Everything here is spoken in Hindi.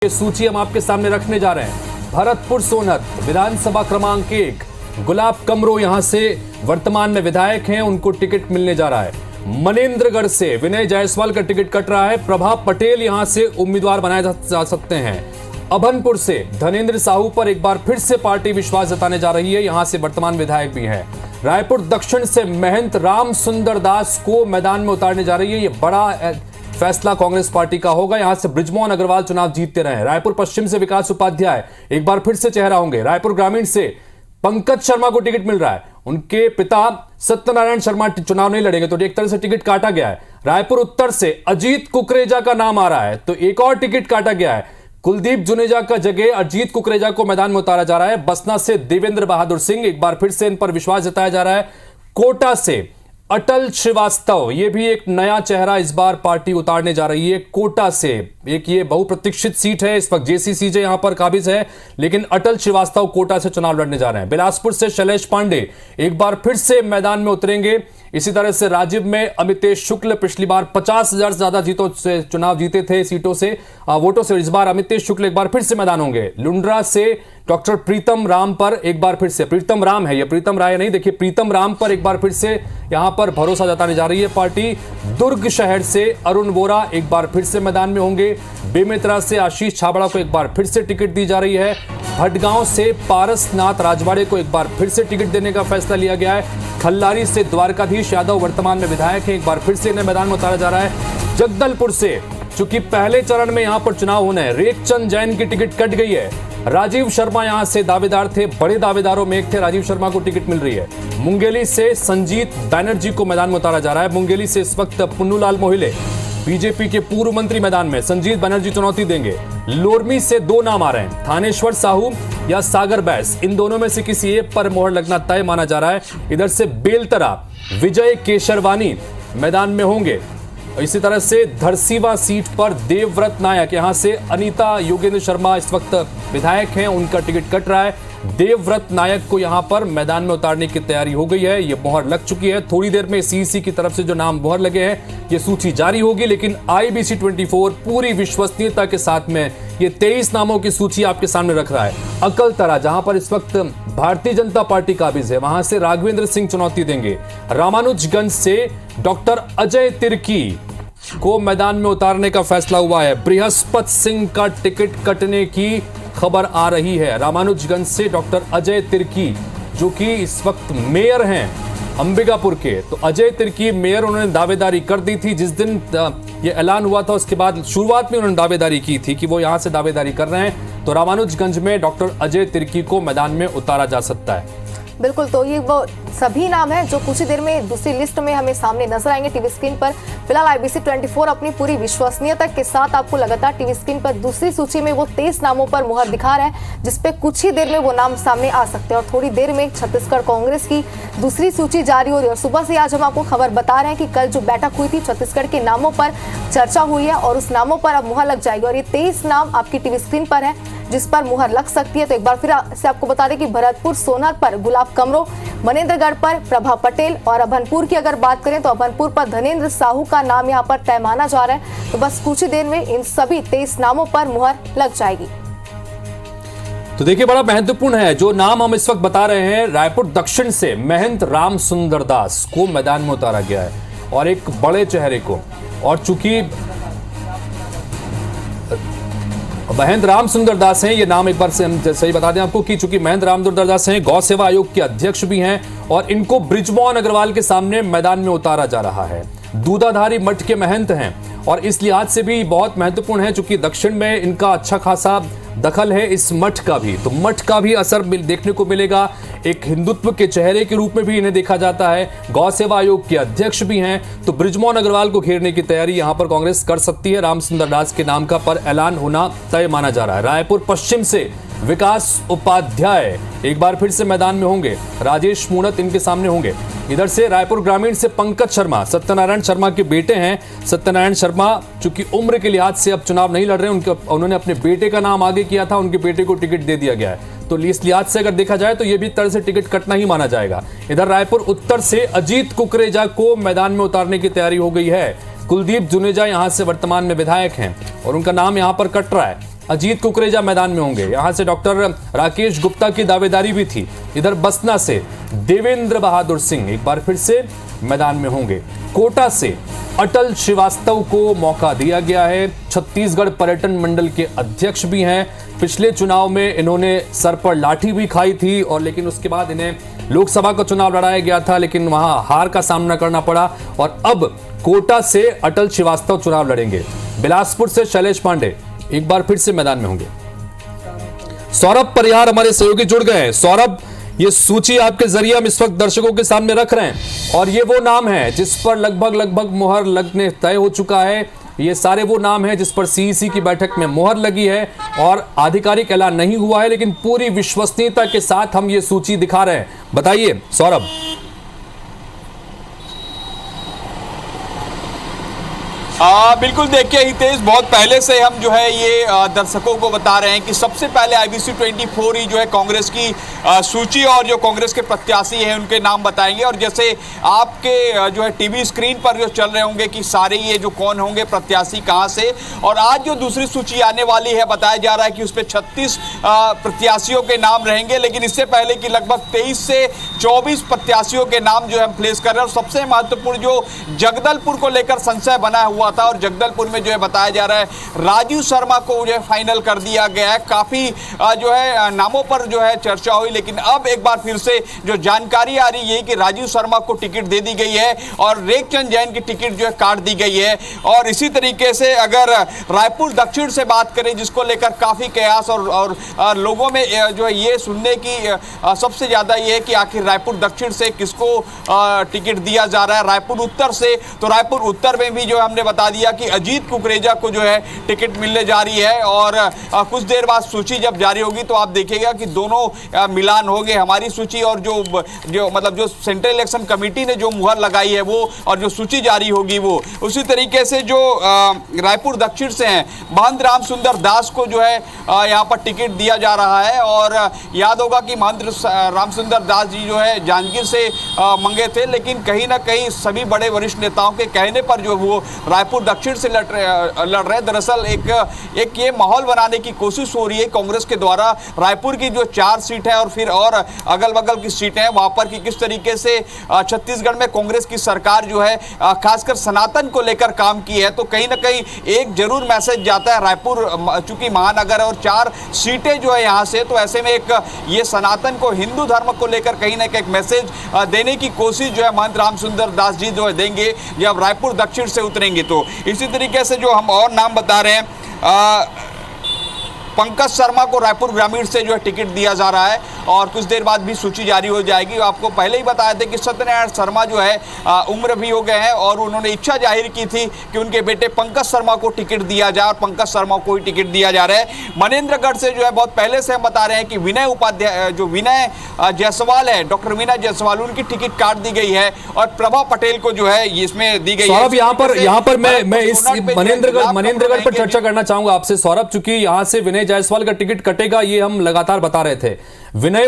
ये सूची हम आपके सामने रखने जा रहे हैं। भरतपुर सोनहत विधानसभा क्रमांक 1 गुलाब कमरो यहां से वर्तमान में विधायक हैं, उनको टिकट मिलने जा रहा है। मनेंद्रगढ़ से विनय जायसवाल का टिकट कट रहा है। प्रभा पटेल यहां से उम्मीदवार बनाए जा सकते हैं। अभनपुर से धनेंद्र साहू पर एक बार फिर से पार्टी विश्वास जताने जा रही है, यहां से वर्तमान विधायक भी हैं। रायपुर दक्षिण से महंत राम सुंदर दास को मैदान में उतारने जा रही है। यह बड़ा फैसला कांग्रेस पार्टी का होगा। यहां से बृजमोहन अग्रवाल चुनाव जीतते रहे। रायपुर पश्चिम से विकास उपाध्याय एक बार फिर से चेहरा होंगे। रायपुर ग्रामीण से पंकज शर्मा को टिकट मिल रहा है। उनके पिता सत्यनारायण शर्मा चुनाव नहीं लड़ेंगे, तो एक तरह से टिकट काटा गया है। रायपुर उत्तर से अजीत कुकरेजा का नाम आ रहा है, तो एक और टिकट काटा गया है। कुलदीप जुनेजा का जगह अजीत कुकरेजा को मैदान में उतारा जा रहा है। बसना से देवेंद्र बहादुर सिंह, एक बार फिर से इन पर विश्वास जताया जा रहा है। कोटा से अटल श्रीवास्तव, ये भी एक नया चेहरा इस बार पार्टी उतारने जा रही है। कोटा से एक ये बहुप्रतीक्षित सीट है, इस वक्त जेसीसीजे यहां पर काबिज है, लेकिन अटल श्रीवास्तव कोटा से चुनाव लड़ने जा रहे हैं। बिलासपुर से शैलेश पांडे एक बार फिर से मैदान में उतरेंगे। इसी तरह से राजीव में अमितेश शुक्ल पिछली बार 50,000 से ज्यादा जीतों से चुनाव जीते थे सीटों से वोटों से। इस बार अमितेश शुक्ल एक बार फिर से मैदान होंगे। लुंड्रा से डॉक्टर प्रीतम राम पर एक बार फिर से, प्रीतम राम है ये, प्रीतम राय नहीं, देखिए प्रीतम राम पर एक बार फिर से यहां पर भरोसा जताने जा रही है पार्टी। दुर्ग शहर से अरुण वोरा एक बार फिर से मैदान में होंगे। बेमेतरा से आशीष छाबड़ा को एक बार फिर से टिकट दी जा रही है। भटगांव से पारसनाथ राजवाड़े को एक बार फिर से टिकट देने का फैसला लिया गया है। खल्लारी से द्वारकाधीश यादव वर्तमान में विधायक हैं, एक बार फिर से इन्हें मैदान में उतारा जा रहा है। जगदलपुर से चूंकि पहले चरण में यहां पर चुनाव होना है, रेखचंद जैन की टिकट कट गई है। राजीव शर्मा यहां से दावेदार थे, बड़े दावेदारों में एक थे, राजीव शर्मा को टिकट मिल रही है। मुंगेली से संजीत बैनर्जी को मैदान में उतारा जा रहा है। मुंगेली से इस वक्त पुन्नूलाल मोहिले बीजेपी के पूर्व मंत्री मैदान में, संजीत बनर्जी चुनौती देंगे। लोरमी से दो नाम आ रहे हैं, थानेश्वर साहू या सागर बैस, इन दोनों में से किसी एक पर मोहर लगना तय माना जा रहा है। इधर से बेलतरा विजय केशरवानी मैदान में होंगे। इसी तरह से धरसीवा सीट पर देवव्रत नायक, यहां से अनीता योगेंद्र शर्मा इस वक्त विधायक हैं, उनका टिकट कट रहा है। देवव्रत नायक को यहां पर मैदान में उतारने की तैयारी हो गई है, ये मोहर लग चुकी है। थोड़ी देर में सीईसी की तरफ से जो नाम मोहर लगे हैं ये सूची जारी होगी, लेकिन IBC 24 पूरी विश्वसनीयता के साथ में ये 23 नामों की सूची आपके सामने रख रहा है। अकलतरा, जहां पर इस वक्त भारतीय जनता पार्टी काबिज है, वहां से राघवेंद्र सिंह चुनौती देंगे। रामानुजगंज से डॉक्टर अजय तिर्की को मैदान में उतारने का फैसला हुआ है। बृहस्पति सिंह का टिकट कटने की खबर आ रही है। रामानुजगंज से डॉक्टर अजय तिर्की, जो कि इस वक्त मेयर हैं अंबिकापुर के, तो अजय तिर्की मेयर, उन्होंने दावेदारी कर दी थी जिस दिन ये ऐलान हुआ था। उसके बाद शुरुआत में उन्होंने दावेदारी की थी कि वो यहां से दावेदारी कर रहे हैं, तो रामानुजगंज में डॉक्टर अजय तिर्की को मैदान में उतारा जा सकता है। बिल्कुल, तो ये वो सभी नाम हैं जो कुछ ही देर में दूसरी लिस्ट में हमें सामने नजर आएंगे टीवी स्क्रीन पर। फिलहाल IBC 24 अपनी पूरी विश्वसनीयता के साथ आपको लगातार टीवी स्क्रीन पर दूसरी सूची में वो 23 नामों पर मुहर दिखा रहा है, जिसपे कुछ ही देर में वो नाम सामने आ सकते हैं। और थोड़ी देर में छत्तीसगढ़ कांग्रेस की दूसरी सूची जारी हो रही है। और सुबह से आज हम आपको खबर बता रहे हैं कि कल जो बैठक हुई थी, छत्तीसगढ़ के नामों पर चर्चा हुई है और उस नामों पर अब मुहर लग जाएगी। और ये 23 नाम आपकी टीवी स्क्रीन पर है जिस पर मुहर लग सकती है। तो एक बार फिर से आपको बता दें कि भरतपुर सोनहत पर गुलाब कमरो, मनेंद्रगढ़ पर प्रभा पटेल और अभनपुर की अगर बात करें तो अभनपुर पर धनेंद्र साहू का नाम यहां पर तय माना जा रहा है। तो बस कुछ ही देर में इन सभी 23 नामों पर मुहर लग जाएगी। तो देखिए, बड़ा महत्वपूर्ण है जो नाम हम इस वक्त बता रहे हैं। रायपुर दक्षिण से महंत राम सुंदर दास को मैदान में उतारा गया है और एक बड़े चेहरे को। और चूंकि महंत राम सुंदर दास हैं, ये नाम एक बार से हम सही बता दें आपको कि चूंकि महंत राम सुंदर दास हैं, गौ सेवा आयोग के अध्यक्ष भी हैं और इनको बृजमोहन अग्रवाल के सामने मैदान में उतारा जा रहा है। दूधाधारी मठ के महंत हैं और इस लिहाज से भी बहुत महत्वपूर्ण है, चूंकि दक्षिण में इनका अच्छा खासा दखल है इस मठ का भी, तो मठ का भी असर देखने को मिलेगा। एक हिंदुत्व के चेहरे के रूप में भी इन्हें देखा जाता है। गौ सेवा आयोग के अध्यक्ष भी हैं, तो बृजमोहन अग्रवाल को घेरने की तैयारी यहां पर कांग्रेस कर सकती है। राम सुंदर दास के नाम का पर ऐलान होना तय माना जा रहा है। रायपुर पश्चिम से विकास उपाध्याय एक बार फिर से मैदान में होंगे। राजेश मूणत इनके सामने होंगे। इधर से रायपुर ग्रामीण से पंकज शर्मा, सत्यनारायण शर्मा के बेटे हैं। सत्यनारायण शर्मा चूंकि उम्र के लिहाज से अब चुनाव नहीं लड़ रहे, उन्होंने अपने बेटे का नाम आगे किया था, उनके बेटे को टिकट दे दिया गया है, तो इस लिहाज से अगर देखा जाए तो ये भी तरह से टिकट कटना ही माना जाएगा। इधर रायपुर उत्तर से अजीत कुकरेजा को मैदान में उतारने की तैयारी हो गई है। कुलदीप जुनेजा यहां से वर्तमान में विधायक हैं और उनका नाम यहां पर कट रहा है। अजीत कुकरेजा मैदान में होंगे। यहां से डॉक्टर राकेश गुप्ता की दावेदारी भी थी। इधर बसना से देवेंद्र बहादुर सिंह एक बार फिर से मैदान में होंगे। कोटा से अटल श्रीवास्तव को मौका दिया गया है। छत्तीसगढ़ पर्यटन मंडल के अध्यक्ष भी हैं। पिछले चुनाव में इन्होंने सर पर लाठी भी खाई थी और लेकिन उसके बाद इन्हें लोकसभा का चुनाव लड़ाया गया था, लेकिन वहां हार का सामना करना पड़ा और अब कोटा से अटल श्रीवास्तव चुनाव लड़ेंगे। बिलासपुर से शैलेश पांडे एक बार फिर से मैदान में होंगे। सौरभ परिहार हमारे सहयोगी जुड़ गए हैं। सौरभ, ये सूची आपके जरिए हम इस वक्त दर्शकों के सामने रख रहे हैं और ये वो नाम है जिस पर लगभग मुहर लगने तय हो चुका है। ये सारे वो नाम हैं जिस पर सीईसी की बैठक में मुहर लगी है और आधिकारिक ऐलान नहीं हुआ है, लेकिन पूरी विश्वसनीयता के साथ हम ये सूची दिखा रहे हैं। बताइए सौरभ। बिल्कुल, देखिए हितेश, बहुत पहले से हम जो है ये दर्शकों को बता रहे हैं कि सबसे पहले IBC 24 ही जो है कांग्रेस की सूची और जो कांग्रेस के प्रत्याशी हैं उनके नाम बताएंगे। और जैसे आपके जो है टीवी स्क्रीन पर जो चल रहे होंगे कि सारे ये जो कौन होंगे प्रत्याशी कहां से, और आज जो दूसरी सूची आने वाली है बताया जा रहा है कि उस पर 36 प्रत्याशियों के नाम रहेंगे। लेकिन इससे पहले कि लगभग 23 से 24 प्रत्याशियों के नाम जो है हम प्लेस कर रहे हैं। और सबसे महत्वपूर्ण जो जगदलपुर को लेकर संशय बना हुआ था और जगदलपुर में जो है बताया जा रहा है राजीव शर्मा को जो है फाइनल कर दिया गया है। काफी जो है नामों पर जो है चर्चा हुई, लेकिन अब एक बार फिर से जो जानकारी आ रही है कि राजीव शर्मा को टिकट दे दी गई है और रेखचंद जैन की टिकट जो है काट दी गई है। और इसी तरीके से अगर रायपुर दक्षिण से बात करें जिसको लेकर काफी कयास और लोगों में जो है ये सुनने की सबसे ज्यादा ये है कि आखिर रायपुर दक्षिण से किसको टिकट दिया जा रहा है। रायपुर उत्तर से, तो रायपुर उत्तर में भी जो हमने बता दिया कि अजीत कुकरेजा को जो है टिकट मिलने जा रही है। और कुछ देर बाद सूची जब जारी होगी तो आप देखिएगा कि दोनों मिलान हो गए, हमारी सूची और जो सेंट्रल इलेक्शन कमेटी ने जो मुहर लगाई है वो, और जो सूची जारी होगी वो। उसी तरीके से जो रायपुर दक्षिण से हैं महंत राम सुंदर दास को जो है यहाँ पर टिकट दिया जा रहा है। और याद होगा कि महंत राम सुंदर दास जी जो है जांजगीर से मंगे थे, लेकिन कहीं ना कहीं सभी बड़े वरिष्ठ नेताओं के कहने पर जो वो रायपुर दक्षिण से लड़ रहे। दरअसल एक ये माहौल बनाने की कोशिश हो रही है कांग्रेस के द्वारा। रायपुर की जो 4 सीट है और फिर और अगल बगल की सीटें हैं वहां पर कि किस तरीके से छत्तीसगढ़ में कांग्रेस की सरकार जो है खासकर सनातन को लेकर काम की है। तो कहीं ना कहीं एक जरूर मैसेज जाता है रायपुर चूंकि महानगर और 4 सीटें जो है यहाँ से, तो ऐसे में एक ये सनातन को, हिंदू धर्म को लेकर कहीं ना कहीं एक मैसेज देने की कोशिश जो है महंत राम सुंदर दास जी जो है देंगे जब रायपुर दक्षिण से उतरेंगे। तो इसी तरीके से जो हम और नाम बता रहे हैं, पंकज शर्मा को रायपुर ग्रामीण से जो है टिकट दिया जा रहा है और कुछ देर बाद भी सूची जारी हो जाएगी। आपको पहले ही बताया था कि सत्यनारायण शर्मा जो है उम्र भी हो गए हैं और उन्होंने इच्छा जाहिर की थी कि उनके बेटे पंकज शर्मा को टिकट दिया जाए और पंकज शर्मा को ही टिकट दिया जा रहा है। मनेंद्रगढ़ से जो है बहुत पहले से हम बता रहे हैं कि विनय उपाध्याय, जो विनय जायसवाल है, डॉक्टर विनय जायसवाल, उनकी टिकट काट दी गई है और प्रभा पटेल को जो है इसमें दी गई है। सौरभ, यहाँ पर मैं इस मनेंद्रगढ़ पर चर्चा करना चाहूंगा आपसे सौरभ, चूंकि यहाँ से विनय जायसवाल का टिकट कटेगा ये हम लगातार बता रहे थे। विनय